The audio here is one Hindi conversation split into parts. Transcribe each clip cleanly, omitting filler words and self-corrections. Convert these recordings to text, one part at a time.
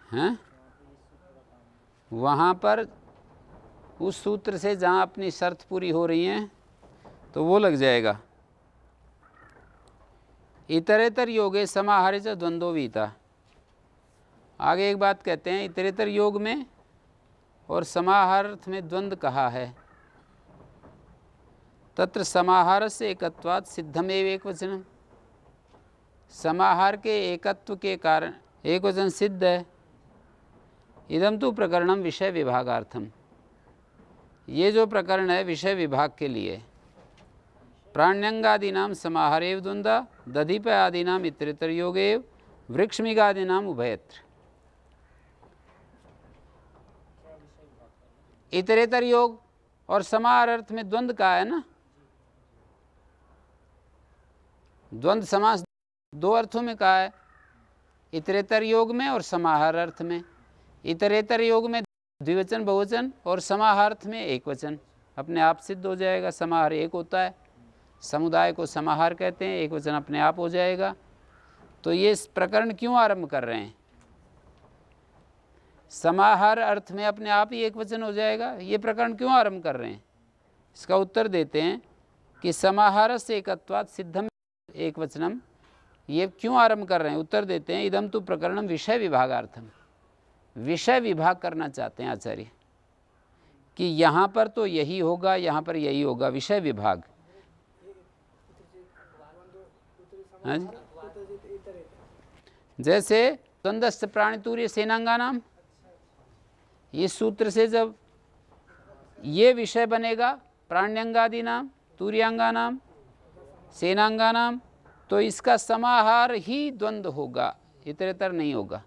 हैं, वहाँ पर उस सूत्र से जहाँ अपनी शर्त पूरी हो रही है तो वो लग जाएगा। इतरेतर योगे समाहारे च द्वंद्वो विहिता। आगे एक बात कहते हैं, इतरेतर योग में और समाहार्थ में द्वंद्व कहा है। तत्र समाहार से एकत्वात् सिद्धमेव एक वचनम। समाहार के एकत्व के कारण एक वचन सिद्ध है। इदम तो प्रकरणम विषय विभागार्थम। ये जो प्रकरण है विषय विभाग के लिए। प्राण्यंगादीनाम समाहारेव द्वंद्वा दधिप आदीनाम इतरेतर योगेव वृक्षमिगादीनाम उभयत्र। इतरेतर योग और समाहार अर्थ में द्वंद्व का है ना। द्वंद्व समास दो अर्थों में कहा है, इतरेतर योग में और समाहार अर्थ में। इतरेतर योग में द्विवचन बहुवचन और समाहार्थ में एक वचन, अपने आप सिद्ध हो जाएगा। समाहार एक होता है, समुदाय को समाहार कहते हैं, एक वचन अपने आप हो जाएगा। तो ये प्रकरण क्यों आरंभ कर रहे हैं? समाहार अर्थ में अपने आप ही एक वचन हो जाएगा, ये प्रकरण क्यों आरंभ कर रहे हैं? इसका उत्तर देते हैं कि समाहार से एकत्वात् सिद्धम एक वचनम। ये क्यों आरंभ कर रहे हैं? उत्तर देते हैं, इदम तो प्रकरणम विषय विभागार्थम। विषय विभाग करना चाहते हैं आचार्य कि यहाँ पर तो यही होगा, यहाँ पर यही होगा, विषय विभाग। हाँ जी, जैसे द्वंद्वस्य प्राणितूर्य सेनांगा नाम, इस सूत्र से जब ये विषय बनेगा प्राण्यंगादि नाम, तूर्यांगा नाम, सेनांगा नाम, तो इसका समाहार ही द्वंद्व होगा, इतरेतर नहीं होगा।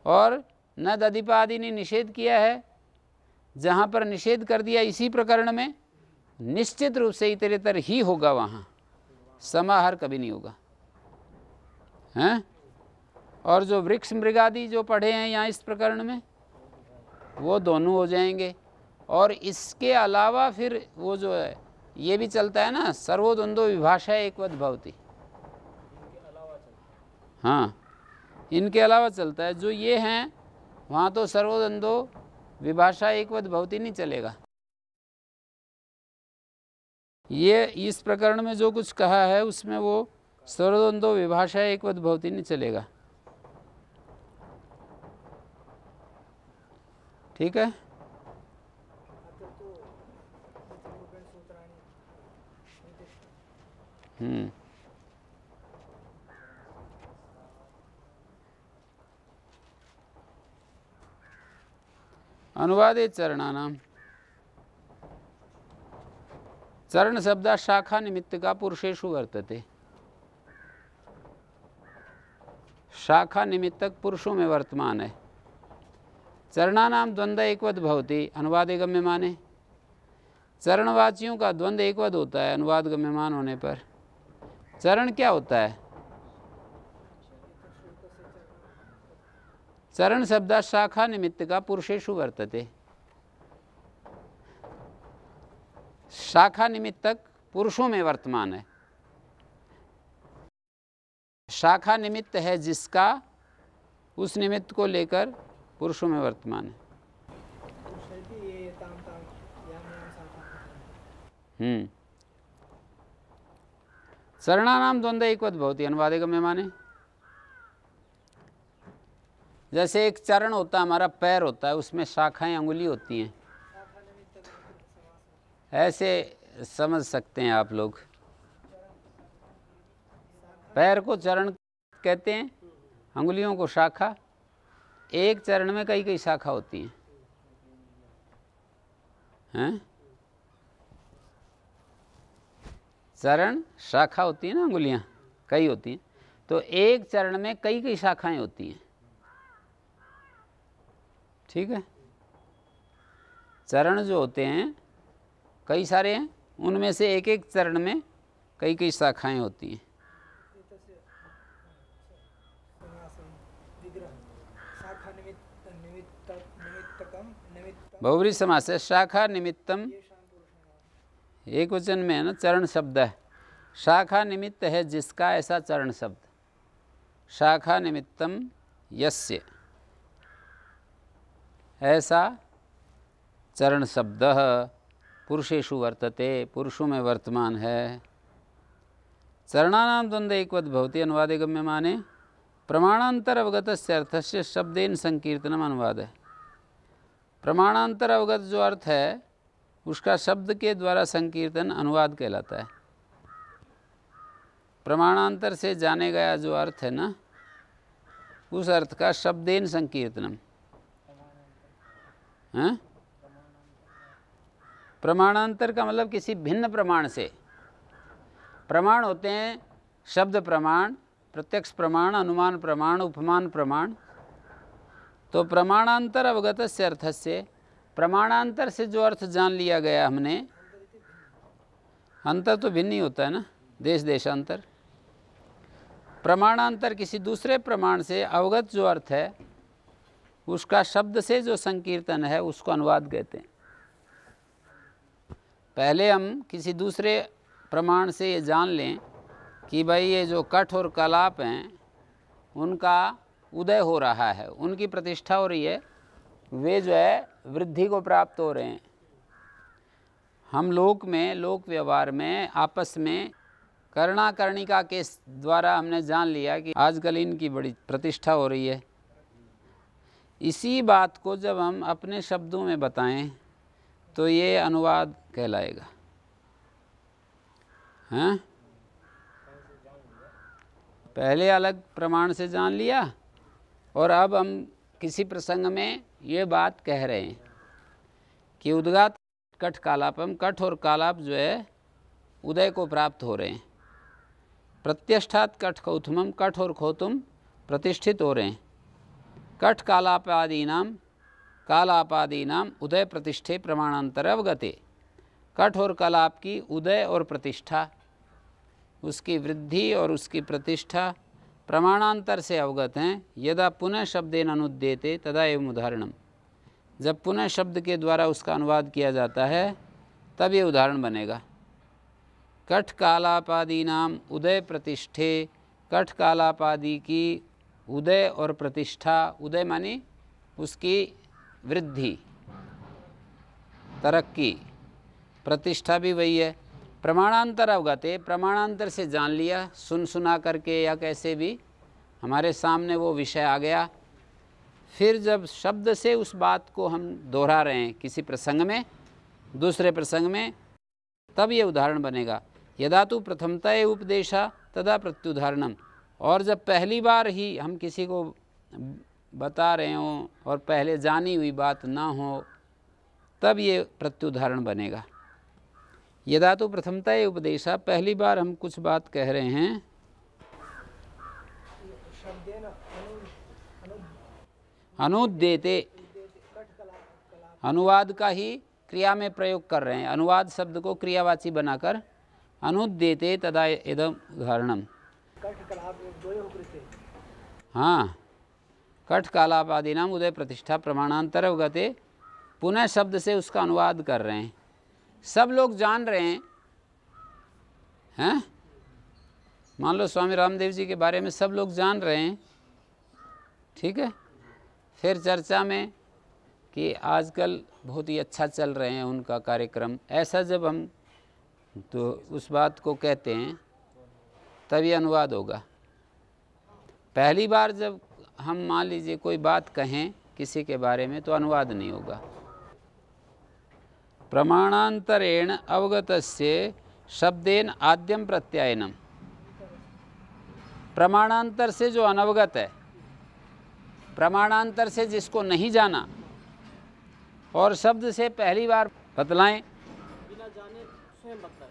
और न दधिपादि ने निषेध किया है, जहाँ पर निषेध कर दिया इसी प्रकरण में, निश्चित रूप से इतरेतर ही होगा, वहाँ समाहार कभी नहीं होगा। हैं? और जो वृक्ष मृगादि जो पढ़े हैं यहाँ इस प्रकरण में, वो दोनों हो जाएंगे। और इसके अलावा फिर वो जो है ये भी चलता है ना, सर्वोद्वंद्वो विभाषा एकवत् भवति। हाँ, इनके अलावा चलता है। जो ये हैं वहाँ तो सर्वोद्वंद्वो विभाषा एकवत् भवति नहीं चलेगा। ये इस प्रकरण में जो कुछ कहा है उसमें वो सर्वोद्वंद्वो विभाषा एकवत् भवति नहीं चलेगा। ठीक है। अनुवादे चरणानाम। चरण शब्द शाखा निमित्त का पुरुषेषु वर्तते। शाखा निमित्तक पुरुषों में वर्तमान है। चरणानाम द्वंद्व एकवद भवति अनुवादे गम्यमाने। चरणवाचियों का द्वंद्व एकवद होता है अनुवाद गम्यमान होने पर। चरण क्या होता है? चरण शब्द शाखा निमित्त का पुरुषेषु वर्तते। शाखा निमित्तक पुरुषों में वर्तमान है। शाखा निमित्त है जिसका, उस निमित्त को लेकर पुरुषों में वर्तमान है। चरणानाम द्वंद्व एकवत् भवति अनुवादे गम्यमाने। जैसे एक चरण होता है, हमारा पैर होता है, उसमें शाखाएं अंगुली होती हैं, ऐसे समझ सकते हैं आप लोग। पैर को चरण कहते हैं, अंगुलियों को शाखा। एक चरण में कई कई शाखा होती हैं। चरण शाखा होती है ना, अंगुलियां कई होती हैं, तो एक चरण में कई कई शाखाएं होती हैं। ठीक है। चरण जो होते हैं कई सारे हैं, उनमें से एक एक चरण में कई कई शाखाएं होती हैं। बहुव्रीहि समास है। शाखा निमित्तम एक वचन में है ना, चरण शब्द है। शाखा निमित्त है जिसका, ऐसा चरण शब्द। शाखा निमित्तम यस्य, ऐसा चरण शब्द पुरुषेषु वर्तते, पुरुषों में वर्तमान है। चरणानां द्वंद्व एकवत् भवति अनुवादे गम्य माने प्रमाणांतर अवगतस्य अर्थस्य शब्देन संकीर्तनम अनुवाद है। प्रमाणांतर अवगत जो अर्थ है उसका शब्द के द्वारा संकीर्तन अनुवाद कहलाता है। प्रमाणांतर से जाने गया जो अर्थ है ना, उस अर्थ का शब्देन संकीर्तनम है। प्रमाणांतर का मतलब किसी भिन्न प्रमाण से। प्रमाण होते हैं शब्द प्रमाण, प्रत्यक्ष प्रमाण, अनुमान प्रमाण, उपमान प्रमाण। तो प्रमाणांतर अवगतस्य अर्थस्य, प्रमाणांतर से जो अर्थ जान लिया गया हमने, अंतर तो भिन्न ही होता है ना, देश देशांतर। प्रमाणांतर किसी दूसरे प्रमाण से अवगत जो अर्थ है उसका शब्द से जो संकीर्तन है उसको अनुवाद कहते हैं। पहले हम किसी दूसरे प्रमाण से ये जान लें कि भाई ये जो कठ और कलाप हैं उनका उदय हो रहा है, उनकी प्रतिष्ठा हो रही है, वे जो है वृद्धि को प्राप्त हो रहे हैं। हम लोक में, लोक व्यवहार में आपस में कर्णा कर्णिका के द्वारा हमने जान लिया कि आजकल इनकी बड़ी प्रतिष्ठा हो रही है। इसी बात को जब हम अपने शब्दों में बताएं तो ये अनुवाद कहलाएगा। हैं? पहले अलग प्रमाण से जान लिया और अब हम किसी प्रसंग में ये बात कह रहे हैं कि उद्गात कठ कालापम, कठ और कालाप जो है उदय को प्राप्त हो रहे हैं। प्रत्यष्ठात कठ कौथुमम, कठ और खोतुम प्रतिष्ठित हो रहे हैं। कठ कालापादीनाम, कालापादीनाम उदय प्रतिष्ठे प्रमाणांतर अवगते। कठ और कलाप की उदय और प्रतिष्ठा, उसकी वृद्धि और उसकी प्रतिष्ठा प्रमाणांतर से अवगत हैं। यदा पुनः शब्देन अनुद्येते तदा एवं उदाहरणम, जब पुनः शब्द के द्वारा उसका अनुवाद किया जाता है तब ये उदाहरण बनेगा। कठ कालापादी नाम उदय प्रतिष्ठे, कठ कालापादी की उदय और प्रतिष्ठा, उदय मानी उसकी वृद्धि, तरक्की, प्रतिष्ठा भी वही है। प्रमाणांतर अवगते, प्रमाणांतर से जान लिया, सुन सुना करके या कैसे भी हमारे सामने वो विषय आ गया। फिर जब शब्द से उस बात को हम दोहरा रहे हैं किसी प्रसंग में, दूसरे प्रसंग में, तब ये उदाहरण बनेगा। यदा तो प्रथमतः उपदेशा तदा प्रत्युदाहरणम, और जब पहली बार ही हम किसी को बता रहे हों और पहले जानी हुई बात ना हो तब ये प्रत्युदाहरण बनेगा। यदा तो प्रथमतः उपदेशा, पहली बार हम कुछ बात कह रहे हैं, अनुद्येते, अनुवाद का ही क्रिया में प्रयोग कर रहे हैं। अनुवाद शब्द को क्रियावाची बनाकर अनुद्येते तदा इदम उदाहरणम। हाँ, कठ कालापादी नाम उदय प्रतिष्ठा प्रमाणांतर अवगते, पुनः शब्द से उसका अनुवाद कर रहे हैं। सब लोग जान रहे हैं, मान लो स्वामी रामदेव जी के बारे में सब लोग जान रहे हैं, ठीक है। फिर चर्चा में कि आजकल बहुत ही अच्छा चल रहे हैं उनका कार्यक्रम, ऐसा जब हम तो उस बात को कहते हैं तभी अनुवाद होगा। पहली बार जब हम मान लीजिए कोई बात कहें किसी के बारे में तो अनुवाद नहीं होगा। प्रमाणांतरेण अवगतस्य शब्देन आद्यम प्रत्यायनम, प्रमाणांतर से जो अनवगत है, प्रमाणांतर से जिसको नहीं जाना और शब्द से पहली बार बतलाएं, बिना जाने स्वयं बताएं।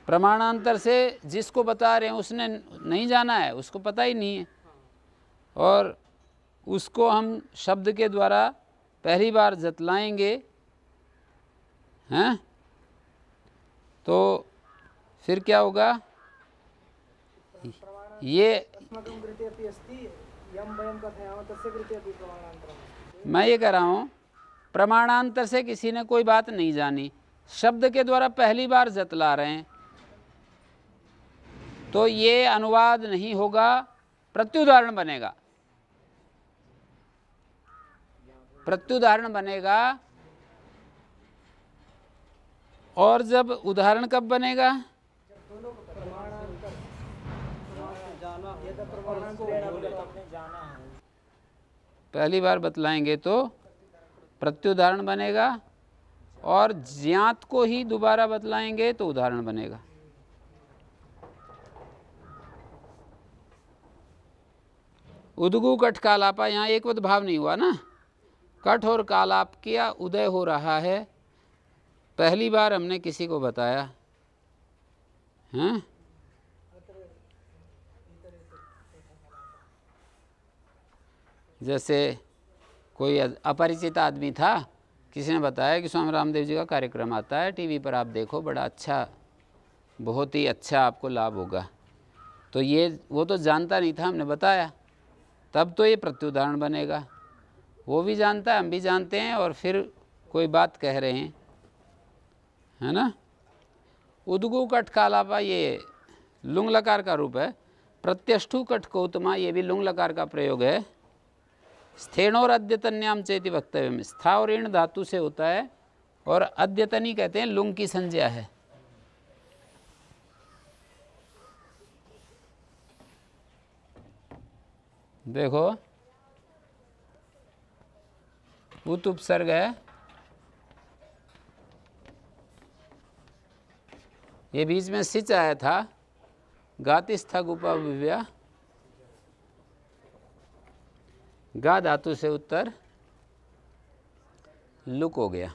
प्रमाणांतर से जिसको बता रहे हैं उसने नहीं जाना है, उसको पता ही नहीं है, और उसको हम शब्द के द्वारा पहली बार जतलाएंगे, हैं, तो फिर क्या होगा? ये मैं ये कह रहा हूँ, प्रमाणांतर से किसी ने कोई बात नहीं जानी, शब्द के द्वारा पहली बार जतला रहे हैं, तो ये अनुवाद नहीं होगा, प्रत्युदाहरण बनेगा। प्रत्युदाहरण बनेगा। और जब उदाहरण कब बनेगा? पहली बार बतलाएंगे तो प्रत्युदाहरण बनेगा, और ज्ञात को ही दोबारा बतलाएंगे तो उदाहरण बनेगा। उद्गु कठ कालापा, यहाँ एकवत भाव नहीं हुआ ना, कठ और कालाप का उदय हो रहा है। पहली बार हमने किसी को बताया हैं? जैसे कोई अपरिचित आदमी था, किसी ने बताया कि स्वामी रामदेव जी का कार्यक्रम आता है टीवी पर, आप देखो, बड़ा अच्छा, बहुत ही अच्छा आपको लाभ होगा। तो ये वो तो जानता नहीं था, हमने बताया, तब तो ये प्रत्युदाहरण बनेगा। वो भी जानता है, हम भी जानते हैं, और फिर कोई बात कह रहे हैं, है ना। उद्गु कठ कालापा ये लुंग लकार का रूप है। प्रत्यष्टु कठ कौतमा ये भी लुंग लकार का प्रयोग है। स्थेनोर अद्यतन्याम चेति वक्तव्य में स्था और ऋण धातु से होता है, और अद्यतनी कहते हैं लुंग की संज्ञा है। देखो उत उपसर्ग है, ये बीच में सिच आया था, गातिस्था गुपा विव्या, गा धातु से उत्तर लुक हो गया।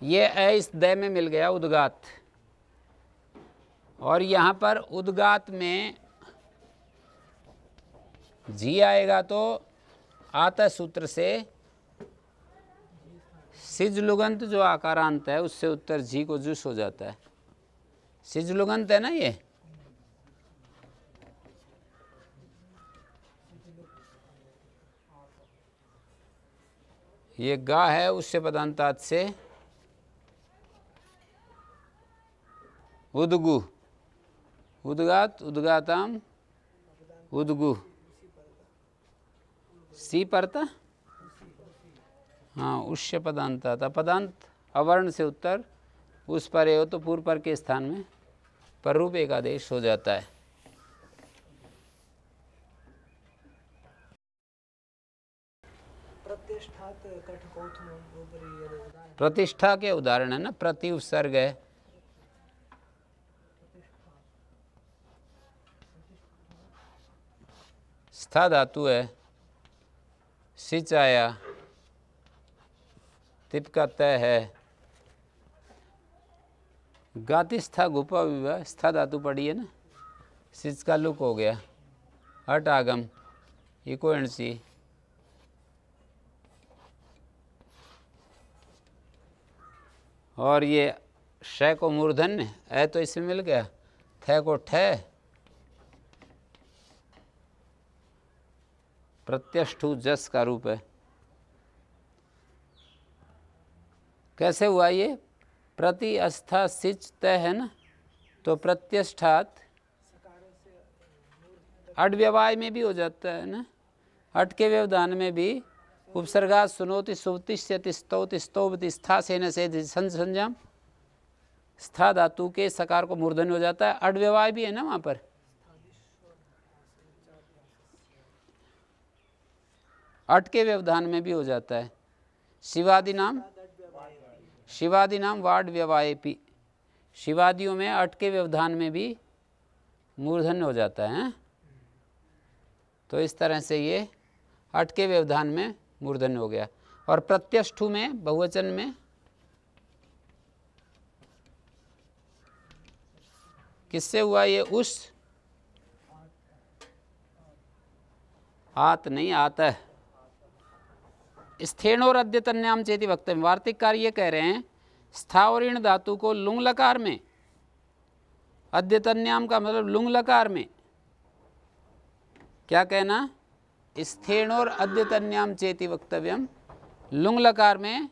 ये इस दय में मिल गया उद्गात, और यहाँ पर उद्गात में जी आएगा तो आत सूत्र से सिज लुगंत जो आकारांत है उससे उत्तर जी को जुस हो जाता है। सिज लुगंत है ना ये गा है, उससे पदांतात से उद्गु, उद्गात, उद्गाताम, उद्गु, सी परता, हाँ, उष्य पदांतात, अपदांत अवर्ण से उत्तर उस पर हो तो पूर्व पर के स्थान में पररूप एक आदेश हो जाता है। प्रतिष्ठा के उदाहरण है ना, प्रति उपसर्ग है। स्था धातु है, सिच आया, तिप का तय है, गातिस्था गुपा विवाह, स्था धातु पड़ी है ना, सिच का लुक हो गया, हट आगम, इको एंडसी, और ये श को मूर्धन्य है तो इसमें मिल गया, थ को ठ, प्रत्यष्टु जस का रूप है। कैसे हुआ ये? प्रति अस्था सिच तय है ना, तो प्रत्यष्ठात अट व्यवाय में भी हो जाता है ना, अट के व्यवधान में भी उपसर्गा सुनोति सुवतिष्यति स्तौति स्तौवति स्था सेन से संज्ञाम, स्था धातु के सकार को मूर्धन्य हो जाता है। अट व्यवाय भी है ना वहाँ पर, अट के व्यवधान में भी हो जाता है। शिवादि नाम, शिवादि नाम वाड व्यवायपी, शिवादियों में अट के व्यवधान में भी मूर्धन्य हो जाता है। तो इस तरह से ये अट के व्यवधान में मूर्धन्य हो गया। और प्रत्यष्ठु में बहुवचन में किससे हुआ ये? उस आत नहीं, आता है। स्थेन और अद्यतन्याम चेति वक्तव्य, वार्तिककार ये कह रहे हैं स्था और ऋण धातु को लुंग लकार में, अद्यतन्याम का मतलब लुंग लकार में, क्या कहना? स्थेन और अद्यतन्याम चेति वक्तव्यम, लुंग लकार में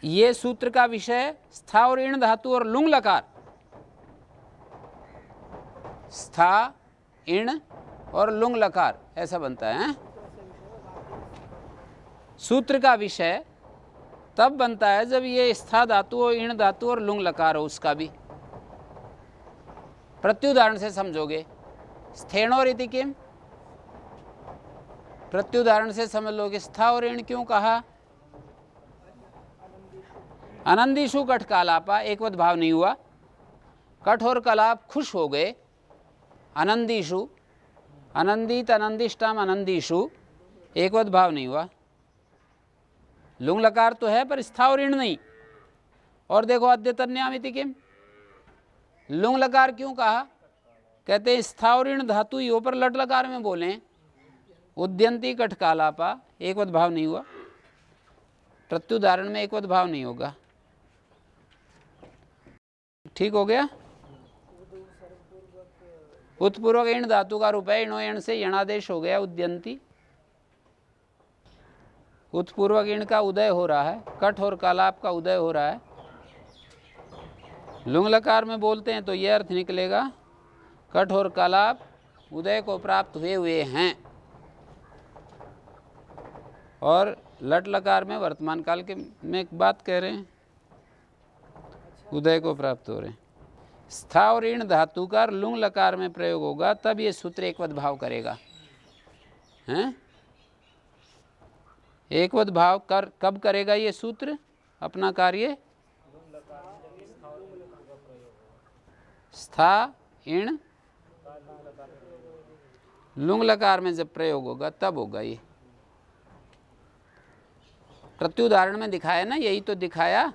ये सूत्र का विषय स्था और ऋण धातु और लुंग लकार, स्था इण और लुंग लकार, ऐसा बनता है। सूत्र का विषय तब बनता है जब ये स्था धातु हो, इण धातु और लुंग लकार हो, उसका भी। प्रत्युदाहरण से समझोगे। स्थेनो रीति किम, प्रत्युदाहरण से समझ लोगे। स्था और इण क्यों कहा? आनंदीशु कठ कालापा, एकवत भाव नहीं हुआ। कठ और कलाप खुश हो गए। आनंदीशु, आनंदित आनंदिष्टाम आनंदीशु, एकवत भाव नहीं हुआ। लुंग लकार तो है पर स्था और इण नहीं। और देखो अद्यतन्यामिति किम, लुंग लकार क्यों कहा? कहते हैं स्था और इण धातु ही हो पर लट लकार में बोले। उद्यंती कठ कालापा, एकवत भाव नहीं हुआ। प्रत्युदाहरण में एकवत भाव नहीं होगा। ठीक हो गया। उत्पूर्वक इण धातु का रूप है, इणो इण से यणादेश हो गया उद्यंती। उत्पूर्वक इण का उदय हो रहा है, कठ और कालाप का उदय हो रहा है। लुंग लकार में बोलते हैं तो यह अर्थ निकलेगा कठ और कालाप उदय को प्राप्त हुए हैं। और लट लकार में वर्तमान काल के में एक बात कह रहे हैं, उदय को प्राप्त हो रहे हैं। स्था और इण धातु का लुंग लकार में प्रयोग होगा तब ये सूत्र एकवत भाव करेगा। हैं? एकवत भाव कब करेगा ये सूत्र अपना कार्य? स्था इण लुंग लकार में जब प्रयोग होगा तब होगा ये। प्रत्युदाहरण में दिखाया ना, यही तो दिखाया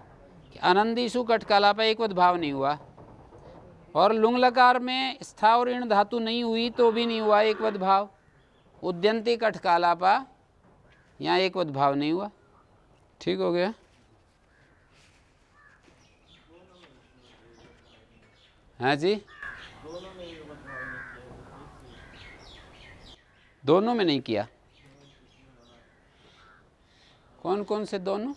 कि आनंदीशु कठ कालापा एकवत भाव नहीं हुआ। और लुंग लकार में स्था और इण धातु नहीं हुई तो भी नहीं हुआ एकवत भाव। उद्यंती कठ कालापा, यहाँ एकवत भाव नहीं हुआ। ठीक हो गया। हाँ जी, दोनों में नहीं किया। कौन कौन से दोनों?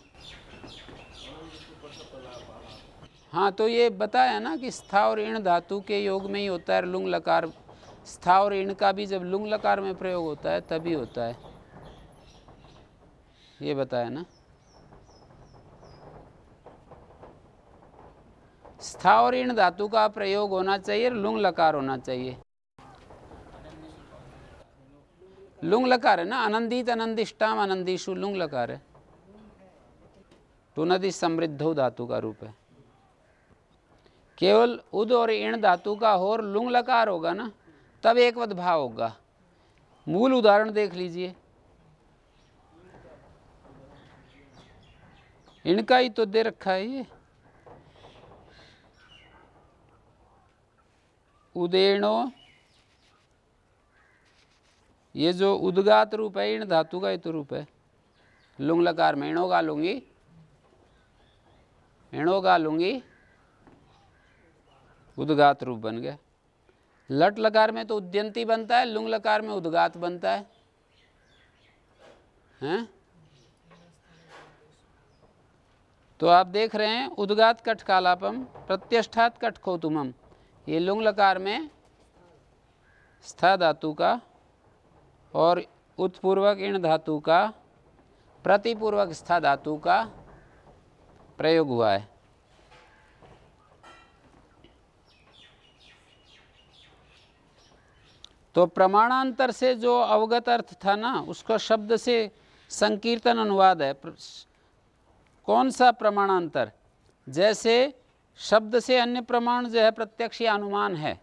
हाँ, तो ये बताया ना कि स्था और इण धातु के योग में ही होता है लुंग लकार। स्था और इण का भी जब लुंग लकार में प्रयोग होता है तभी होता है, ये बताया ना। स्था और इण धातु का प्रयोग होना चाहिए, लुंग लकार होना चाहिए। लुंग लकार है ना, आनंदित आनंदिष्टाम आनंदीशु लुंग लकार है। टुनदि समृद्धो धातु का रूप है। केवल उद और इण धातु का हो और लुंग लकार होगा ना तब एकवत भाव होगा। मूल उदाहरण देख लीजिए, इनका ही तो दे रखा है ये। उदेणो, ये जो उद्गात रूप है इण धातु का ही तो रूप है। लुंग लकार में इणो गा लूंगी, इणो गा लूंगी, उद्गात रूप बन गया। लट लकार में तो उद्यंती बनता है, लुंग लकार में उद्गात बनता है। हैं? तो आप देख रहे हैं उद्गात कठ कालापम प्रत्यष्ठात कठ कौतुमम, ये लुंग लकार में स्था धातु का और उत्पूर्वक इण धातु का प्रतिपूर्वक स्था धातु का प्रयोग हुआ है। तो प्रमाणांतर से जो अवगत अर्थ था ना उसको शब्द से संकीर्तन अनुवाद है। कौन सा प्रमाणांतर? जैसे शब्द से अन्य प्रमाण जो है प्रत्यक्ष या अनुमान है।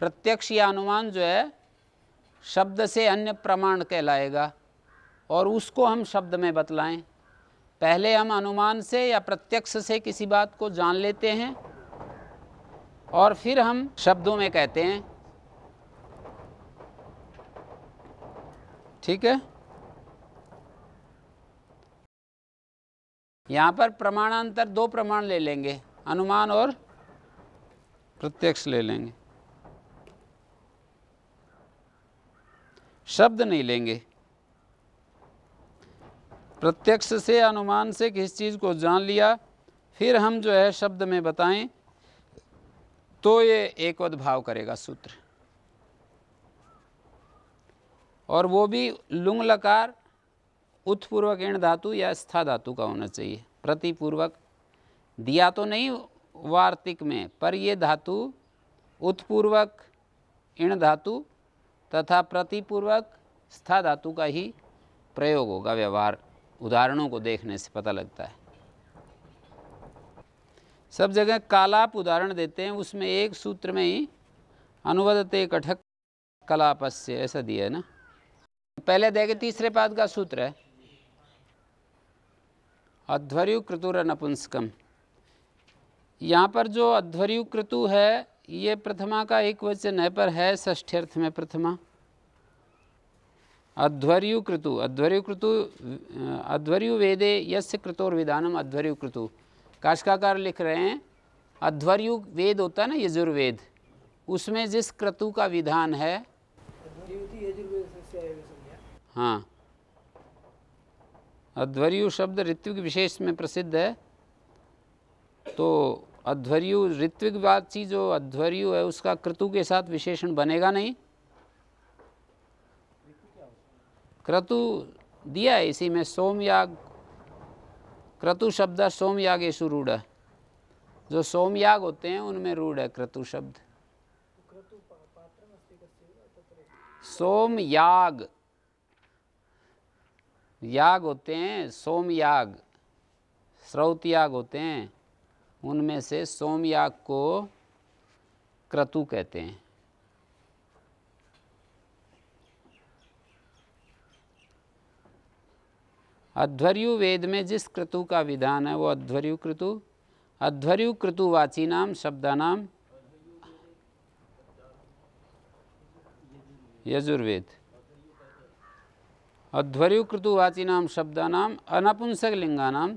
प्रत्यक्ष या अनुमान जो है शब्द से अन्य प्रमाण कहलाएगा और उसको हम शब्द में बतलाएं। पहले हम अनुमान से या प्रत्यक्ष से किसी बात को जान लेते हैं और फिर हम शब्दों में कहते हैं। ठीक है। यहाँ पर प्रमाणांतर दो प्रमाण ले लेंगे, अनुमान और प्रत्यक्ष ले लेंगे, शब्द नहीं लेंगे। प्रत्यक्ष से अनुमान से किसी चीज़ को जान लिया फिर हम जो है शब्द में बताएं तो ये एकवत भाव करेगा सूत्र। और वो भी लुंग लकार उत्पूर्वक ईण धातु या स्था धातु का होना चाहिए। प्रतिपूर्वक दिया तो नहीं वार्तिक में, पर ये धातु उत्पूर्वक ईण धातु तथा प्रतिपूर्वक स्था धातु का ही प्रयोग होगा। व्यवहार उदाहरणों को देखने से पता लगता है। सब जगह कालाप उदाहरण देते हैं, उसमें एक सूत्र में ही अनुवदते कठक कलापस्य ऐसा दिया है ना। पहले देखे तीसरे पाद का सूत्र है अध्वर्यु क्रतुर नपुंसकम। यहाँ पर जो अध्वर्यु क्रतु है ये प्रथमा का एक वचन है, पर है षष्ठ्यर्थ में प्रथमा। अध्वर्यु क्रतु, अध्वर्यु क्रतु, अध्वर्यु वेदे यस्य क्रतोर विधानम अध्वर्यु क्रतु। काष्काकार लिख रहे हैं अध्वर्यु वेद होता है ना यजुर्वेद, उसमें जिस क्रतु का विधान है, हाँ, अध्वर्यु शब्द ऋत्विक विशेष में प्रसिद्ध है। तो अध्वर्यु ऋत्विकवाची जो अध्वर्यु है उसका क्रतु के साथ विशेषण बनेगा नहीं। क्रतु दिया है इसी में, सोमयाग, क्रतु शब्द सोमयागेषु रूढ़, जो सोमयाग होते हैं उनमें रूढ़ है क्रतु शब्द। सोमयाग, याग होते हैं सोमयाग, श्रौत याग होते हैं, उनमें से सोमयाग को क्रतु कहते हैं। अध्वर्यु वेद में जिस क्रतु का विधान है वो अध्वर्यु क्रतु। अध्वर्यु क्रतुवाची नाम शब्दानाम यजुर्वेद। अध्वर्यु क्रतुवाची नाम शब्दानाम अनपुंसक लिंगानाम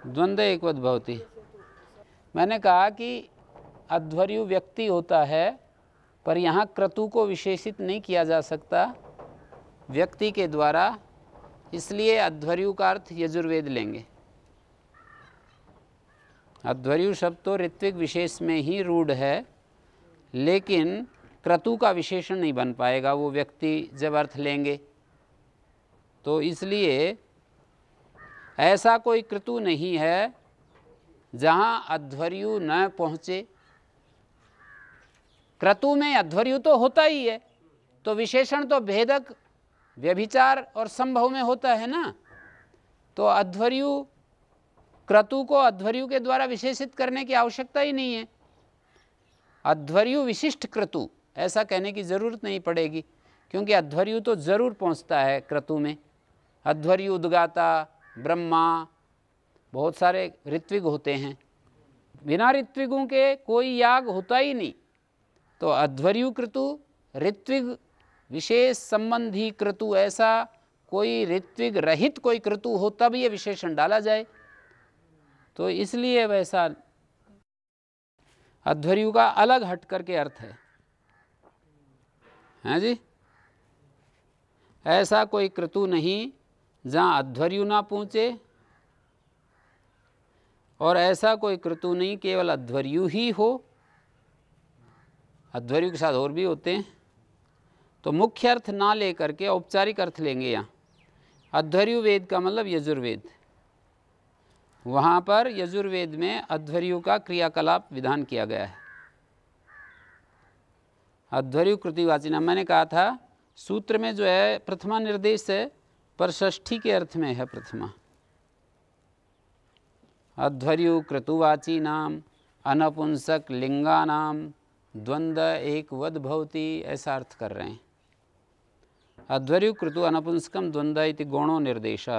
द्वंद्व एकवत भवति। मैंने कहा कि अध्वर्यु व्यक्ति होता है, पर यहाँ क्रतु को विशेषित नहीं किया जा सकता व्यक्ति के द्वारा, इसलिए अध्वर्यु का अर्थ यजुर्वेद लेंगे। अध्वर्यु शब्द तो ऋत्विक विशेष में ही रूढ़ है, लेकिन क्रतु का विशेषण नहीं बन पाएगा वो व्यक्ति जब अर्थ लेंगे। तो इसलिए ऐसा कोई क्रतु नहीं है जहाँ अध्वर्यु न पहुँचे। क्रतु में अध्वर्यु तो होता ही है, तो विशेषण तो भेदक, व्यभिचार और संभव में होता है ना। तो अध्वर्यु, क्रतु को अध्वर्यु के द्वारा विशेषित करने की आवश्यकता ही नहीं है। अध्वर्यु विशिष्ट क्रतु ऐसा कहने की जरूरत नहीं पड़ेगी, क्योंकि अध्वर्यु तो जरूर पहुंचता है क्रतु में। अध्वर्यु उद्गाता, ब्रह्मा, बहुत सारे ऋत्विक होते हैं, बिना ऋत्विकों के कोई याग होता ही नहीं। तो अध्वर्यु क्रतु, ऋत्विक विशेष संबंधी क्रतु, ऐसा कोई ऋत्विक रहित कोई क्रतु हो तब ये विशेषण डाला जाए। तो इसलिए वैसा अध्वर्यु का अलग हट करके अर्थ है। हैं जी, ऐसा कोई क्रतु नहीं जहाँ अध्वर्यु ना पहुँचे, और ऐसा कोई क्रतु नहीं केवल अध्वर्यु ही हो, अध्वर्यु के साथ और भी होते हैं। तो मुख्य अर्थ ना लेकर के औपचारिक अर्थ लेंगे यहाँ। अध्वर्यु वेद का मतलब यजुर्वेद, वहाँ पर यजुर्वेद में अध्वर्यु का क्रियाकलाप विधान किया गया है। अध्वर्यु कृतिवाची नाम, मैंने कहा था सूत्र में जो है प्रथमा निर्देश है, पर षष्ठी के अर्थ में है प्रथमा। अध्वर्यु क्रतुवाची नाम अनपुंसक लिंगा नाम द्वंद्व एक वद भवति, ऐसा अर्थ कर रहे हैं। अध्वर्यु क्रतु अनपुंसकम द्वंद्व इति गौणो निर्देश।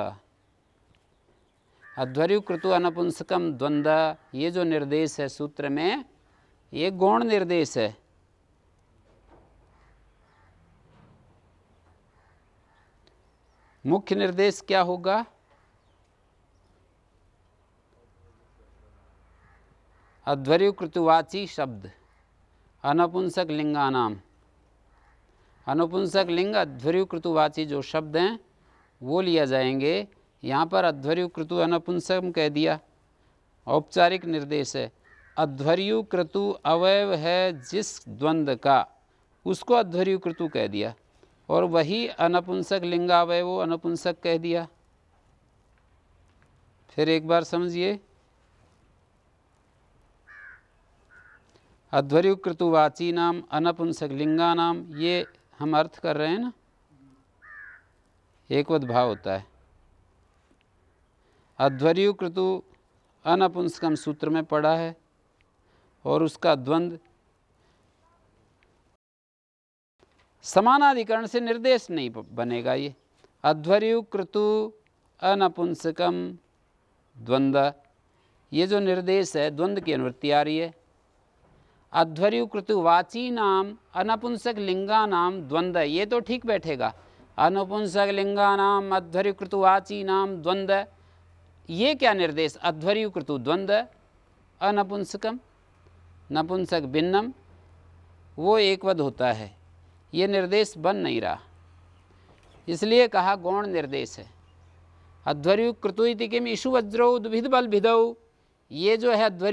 अध्वर्यु क्रतु अनपुंसकम द्वंद्व, ये जो निर्देश है सूत्र में, ये गौण निर्देश है। मुख्य निर्देश क्या होगा? अध्वर्यु क्रतुवाची शब्द अनपुंसक लिंगानाम, अनपुंसक लिंग अध्वर्यु क्रतुवाची जो शब्द हैं वो लिया जाएंगे। यहाँ पर अध्वर्यु क्रतु अनपुंसकम कह दिया, औपचारिक निर्देश है। अध्वर्यु क्रतु अवयव है जिस द्वंद्व का, उसको अध्वर्यु क्रतु कह दिया, और वही अनपुंसक लिंगावय वो अनपुंसक कह दिया। फिर एक बार समझिए, अध्वर्युकृतुवाची नाम अनपुंसक लिंगा नाम, ये हम अर्थ कर रहे हैं ना, एकवद भाव होता है। अध्वर्युकृतु अनपुंसकम सूत्र में पढ़ा है और उसका द्वंद्व समानाधिकरण से निर्देश नहीं बनेगा। ये अध्वर्युकृतु अनपुंसकम द्वंद्व, ये जो निर्देश है द्वंद्व की अनुवृत्ति आ रही है। अध्वर्युकृतु वाची नाम अनपुंसक लिंगा नाम द्वंद्व, ये तो ठीक बैठेगा। अनपुंसक लिंगा नाम अध्वर्युकृतु वाची नाम द्वंद्व, ये क्या निर्देश? अध्वर्युकृतु द्वंद्व अनपुंसकम, नपुंसक भिन्नम, वो एकवद होता है। ये निर्देश बन नहीं रहा, इसलिए कहा गौण निर्देश है। अध्वर्युकृतु इति किम इषु वज्रौ द्विविध बल भिदौ, ये जो है अध्वर्यु